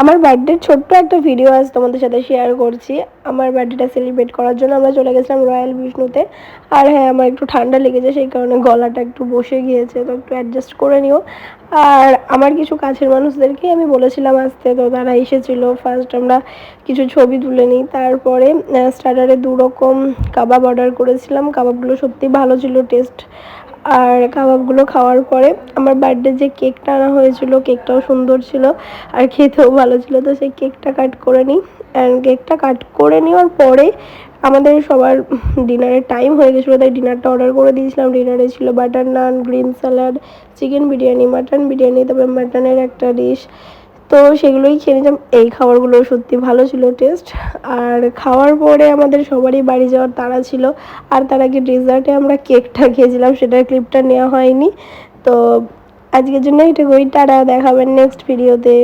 আমার বার্থডের ছোট্ট একটা ভিডিও আজ তোমাদের সাথে শেয়ার করছি। আমার বার্থডেটা সেলিব্রেট করার জন্য আমরা চলে গেছিলাম রয়্যাল বিষ্ণুতে। আর হ্যাঁ, আমার একটু ঠান্ডা লেগেছে, সেই কারণে গলাটা একটু বসে গিয়েছে, তো একটু অ্যাডজাস্ট করে নিও। আর আমার কিছু কাছের মানুষদেরকে আমি বলেছিলাম আসতে, তো তারা এসেছিলো। ফার্স্ট আমরা কিছু ছবি তুলে নিই, তারপরে স্টার্টারে 2 রকম কাবাব অর্ডার করেছিলাম। কাবাবগুলো সত্যি ভালো ছিল টেস্ট। আর কাবাবগুলো খাওয়ার পরে আমার বার্থডে যে কেকটা আনা হয়েছিল, কেকটাও সুন্দর ছিল আর খেতেও ভালো ছিল। তো সেই কেকটা কাট করে নিই। অ্যান্ড কেকটা কাট করে নেওয়ার পরে আমাদের সবার ডিনারের টাইম হয়ে গেছিলো, তাই ডিনারটা অর্ডার করে দিয়েছিলাম। ডিনারে ছিল butter naan, green salad, chicken biryani, mutton biryani, তারপরে মাটনের একটা ডিশ। তো সেগুলোই খেয়ে নিলাম। এই খাবারগুলো সত্যি ভালো ছিল টেস্ট। আর খাওয়ার পরে আমাদের সবারই বাড়ি যাওয়ার তাড়া ছিল। আর তার আগে ডেজার্টে আমরা কেকটা খেয়েছিলাম, সেটার ক্লিপটা নেওয়া হয়নি। তো আজকের জন্য এটুকুই। টাটা, দেখা হবে নেক্সট ভিডিওতে।